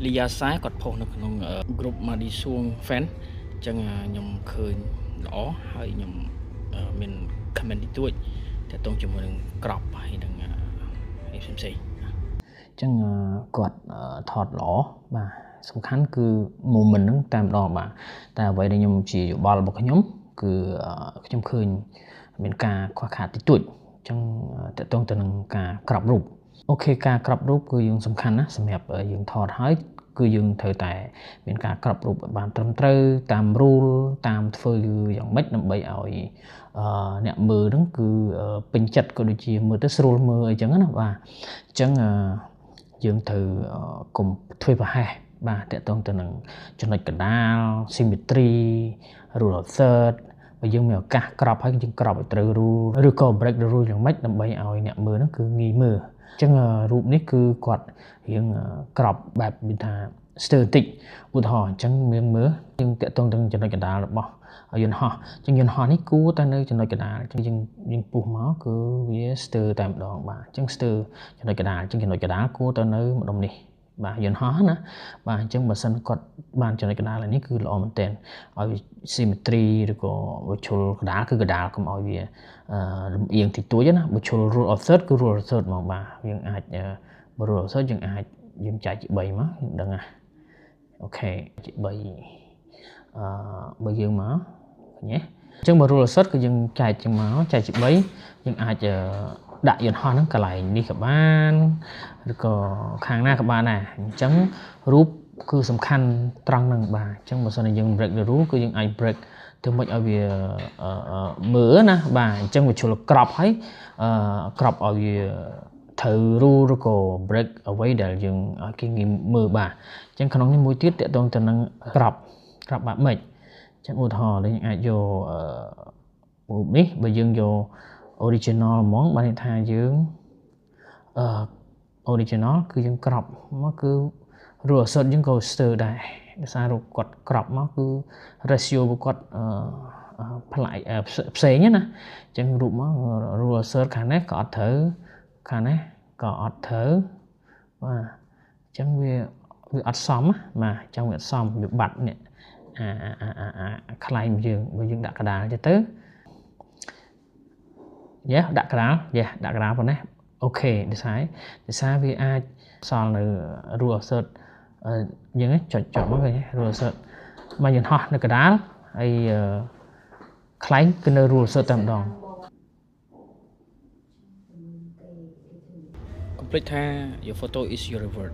លីយ៉ាសាយគាត់ផុសនៅក្នុង group មកឌីសួង fan អញ្ចឹងខ្ញុំឃើញល្អហើយខ្ញុំមាន comment តិចតួចទាក់ទងជាមួយនឹងក្របហើយនឹងផ្សេងៗអញ្ចឹងគាត់ថតល្អបាទសំខាន់គឺ moment ហ្នឹងតែម្ដងបាទតែអ្វីដែលខ្ញុំជាយោបល់របស់ខ្ញុំគឺខ្ញុំឃើញមានការខ្វះខាតតិចតួចអញ្ចឹងទាក់ទងទៅនឹងការក្របរូបអូខេការក្របរូបគឺយើងសំខាន់ណាសម្រាប់យើងថតហើយគឺយើងត្រូវតែមានការក្របរូបឲ្យបានត្រឹមត្រូវតាម rule តាមធ្វើយ៉ាងម៉េចដើម្បីឲ្យអ្នកមើលហ្នឹងគឺពេញចិត្តក៏ដូចជាមើលទៅស្រួលមើលអីចឹងណាបាទអញ្ចឹងយើងត្រូវកុំធ្វើប្រហែសបាទតាក់ទងទៅនឹងចំណុចកណ្ដាល symmetry rule of third បើយើងមានឱកាសក្របហើយយើងក្របឲ្យត្រូវ rule ឬក៏ break the rule យ៉ាងម៉េចដើម្បីឲ្យអ្នកមើលហ្នឹងគឺងាយមើលអញ្ចឹងរូបនេះគឺគាត់រៀងក្របបែបមានថាស្ទើរបន្តិចឧទាហរណ៍អញ្ចឹងយើងមើលយើងតាក់ទងទៅចំណុចកណ្ដាលរបស់យន្តហោះអញ្ចឹងយន្តហោះនេះគួរតែនៅចំណុចកណ្ដាលអញ្ចឹងយើងពុះមកគឺវាស្ទើរតែម្ដងបាទអញ្ចឹងស្ទើរចំណុចកណ្ដាលអញ្ចឹងចំណុចកណ្ដាលគួរទៅនៅម្ដុំនេះបាទយន្តហោះណាបាទអញ្ចឹងបើសិនគាត់បានចំណុចកណ្ដាលនេះគឺល្អមែនទែនឲ្យ symmetry ឬក៏បើជុលកណ្ដាលគឺកណ្ដាលកុំឲ្យវាលំអៀងតិចតួចណាបើជុល rule of third គឺ rule of third ហ្មងបាទយើងអាចrule of third យើងចែកជា3មកយើងដឹងណាអូខេជា3បើយើងមកឃើញទេអញ្ចឹងបើ rule of third គឺយើងចែកជាមកចែកជា3យើងអាចដាក់យន្តហោះហ្នឹងកន្លែងនេះក៏បានឬក៏ខាងណាក៏បានដែរអញ្ចឹងរូបគឺសំខាន់ត្រង់ហ្នឹងបាទអញ្ចឹងបើសិនជាយើង break the rule គឺយើងអាច break ទៅមិនឲ្យវាមើលណាបាទអញ្ចឹងវាជុលក្របហើយក្របឲ្យវាត្រូវ rule ឬក៏ break អ្វីដែលយើងឲ្យគេងាយមើលបាទអញ្ចឹងក្នុងនេះមួយទៀតតកតងទៅនឹងក្របបែបម៉េចអញ្ចឹងឧទាហរណ៍យើងអាចយករូបនេះបើយើងយក original ហ្មងបានន័យថាយើងoriginal គឺយើងក្របមកគឺ rule of third យើងក៏ស្ទើរដែរដោយសាររូបគាត់ក្របមកគឺ ratio របស់គាត់ផ្លាយផ្សេងណាអញ្ចឹងរូបមក rule of third ខាងនេះក៏អត់ត្រូវខាងនេះក៏អត់ត្រូវបាទអញ្ចឹងវាអត់សមបាទអញ្ចឹងវាអត់សមវាបាត់នេះខ្លែងយើងបើយើងដាក់កដាលទៅដាក់កដាលប៉ុណ្ណេះអូខេដូចសារវាអាចសល់នៅ rule of third យើងចុចមកឃើញ rule of third មកយន្តហោះនៅកដាលហើយខ្លែងគឺនៅ rule of third តែម្ដងកុំភ្លេចថា your photo is your reward